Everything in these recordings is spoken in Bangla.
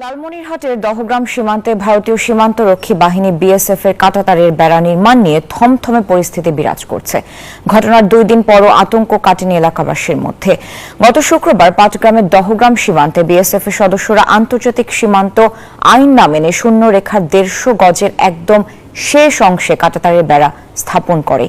লালমনিরহাটের দহগ্রাম সীমান্তে ভারতীয় সীমান্তরক্ষী বাহিনী বিএসএফ এর কাঁটাতারের বেড়া নির্মাণ নিয়ে থমথমে পরিস্থিতি বিরাজ করছে। ঘটনার 2 দিন পরও আতঙ্ক কাটেনি এলাকাবাসীর মধ্যে। গত শুক্রবার পাটগ্রামের দহগ্রাম সীমান্তে বিএসএফ এর সদস্যরা আন্তর্জাতিক সীমান্ত আইন না মেনে শূন্য রেখার 150 গজের একদম শেষ অংশে কাঁটাতারের বেড়া স্থাপন করে।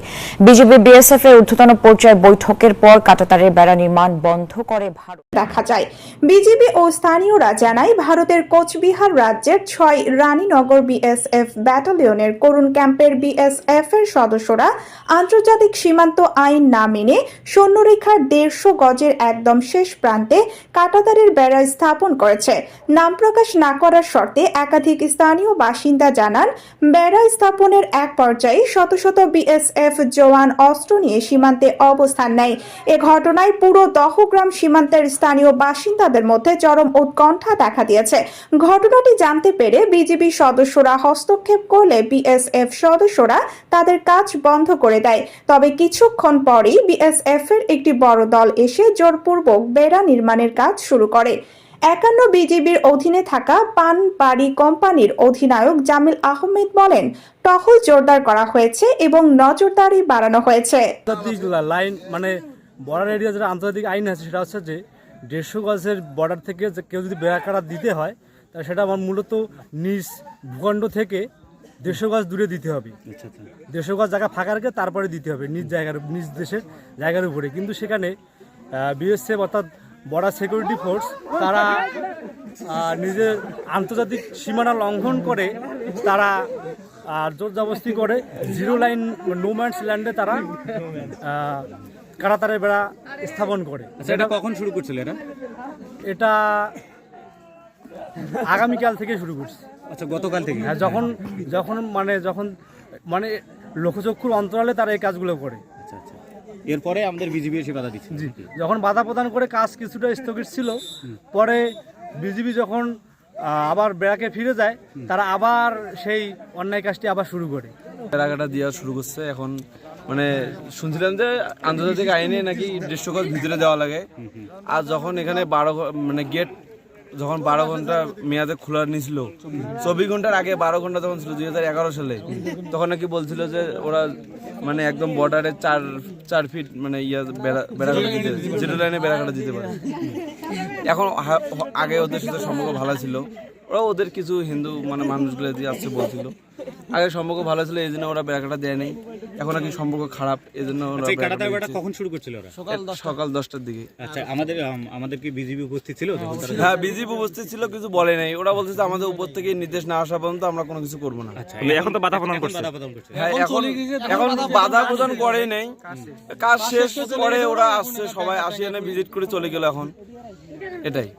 বিজেপি বিএসএফ এর ঊর্ধ্বতন পর্যায়ের বৈঠকের পর কাঁটাতারের বেড়া নির্মাণ বন্ধ করে ভারত। দেখা যায় বিজেপি ও স্থানীয়রা জানায় ভারতের কোচবিহার রাজ্যের 6 রানীনগর বিএসএফ ব্যাটালিয়নের করুণ ক্যাম্পের বিএসএফ এর সদস্যরা আন্তর্জাতিক সীমান্ত আইন না মেনে শূন্যরেখার 150 গজের একদম শেষ প্রান্তে কাঁটাতারের বেড়া স্থাপন করেছে। নাম প্রকাশ না করার শর্তে একাধিক স্থানীয় বাসিন্দা জানান, বেড়া স্থাপনের এক পর্যায়ে শত শত বিএসএফ জওয়ান অস্ত্র নিয়ে সীমান্তে অবস্থান নেয়। এ ঘটনায় পুরো দহগ্রাম সীমান্তের স্থানীয় বাসিন্দাদের মধ্যে চরম উৎকণ্ঠা দেখা দিয়েছে। ঘটনাটি জানতে পেরে বিজিবি সদস্যরা হস্তক্ষেপ করলে বিএসএফ সদস্যরা তাদের কাজ বন্ধ করে দেয়। তবে কিছুক্ষণ পরেই বিএসএফ এর একটি বড় দল এসে জোরপূর্বক বেড়া নির্মাণের কাজ শুরু করে। 51 বিজিবির অধীনে থাকা পানবাড়ি কোম্পানির অধিনায়ক জামিল আহমেদ বলেন, টহল জোরদার করা হয়েছে এবং নজরদারি বাড়ানো হয়েছে। লাইন মানে বর্ডার এরিয়া যেটা আন্তর্জাতিক আইন আছে সেটা হচ্ছে যে 150 গজের বর্ডার থেকে কেউ যদি বেড়া কাটা দিতে হয় তাহলে সেটা আমার মূলত নিজ ভূখণ্ড থেকে 150 গজ দূরে দিতে হবে। 150 গজ জায়গা ফাঁকা রেখে তারপরে দিতে হবে নিজ দেশের জায়গার উপরে। কিন্তু সেখানে বিএসএফ অর্থাৎ বর্ডার সিকিউরিটি ফোর্স তারা নিজের আন্তর্জাতিক সীমানা লঙ্ঘন করে তারা জোর জবরদস্তি করে 0 লাইন নো ম্যানস ল্যান্ডে তারা কাঁটাতারের বেড়া স্থাপন করে। এটা কখন শুরু করছিল? এটা আগামীকাল থেকে শুরু করছে। আচ্ছা, গতকাল থেকে? হ্যাঁ, যখন মানে লোকচক্ষুর অন্তরালে তারা এই কাজগুলো করে। আচ্ছা, এরপরে আমাদের বিজিবি এসে বাধা দিচ্ছে। জি, যখন বাধা প্রদান করে কাজ কিছুটা স্থগিত ছিল, পরে বিজিবি যখন আবার বেড়াকে ফিরে যায় তারা আবার সেই অন্যায় কাজটি আবার শুরু করে। বেড়াকাটা দেওয়া শুরু করছে। এখন মানে শুনছিলাম যে আন্তর্জাতিক আইনে নাকি 150 গজ ভিতরে দেওয়া লাগে। আর যখন এখানে 12 মানে গেট যখন 12 ঘন্টা মেয়াদে খোলা নিয়েছিল, 24 ঘন্টার আগে 12 ঘন্টা যখন ছিল 2011 সালে, তখন নাকি বলছিল যে ওরা মানে একদম বর্ডারে 4 ফিট মানে বেড়াকাটা দিতে 0 লাইনে বেড়াকাটা দিতে পারে। এখন আগে ওদের সাথে সম্পর্ক ভালো ছিল, ওরা ওদের কিছু হিন্দু মানে মানুষগুলো দিয়ে আসছে বলছিল। আগে সম্পর্ক ভালো ছিল, এই জন্য ওরা বেড়াকাটা দেয় নাই। এখন নাকি সম্পর্ক খারাপ, এই জন্য কখন শুরু করছিল? সকাল 10টার দিকে। আচ্ছা, আমাদের কি বিজিবি উপস্থিত ছিল? হ্যাঁ, বিজিবি উপস্থিত ছিল, কিছু বলে নাই। ওরা বলছে যে আমাদের উপর থেকে নির্দেশ না আসা পর্যন্ত আমরা কোনো কিছু করবো না। এখন তো বাধা প্রদান করছে। হ্যাঁ, এখন বাধা প্রদান করে নাই, কাজ শেষ করে ওরা আসছে, সবাই আসি এনে ভিজিট করে চলে গেল। এখন এটাই।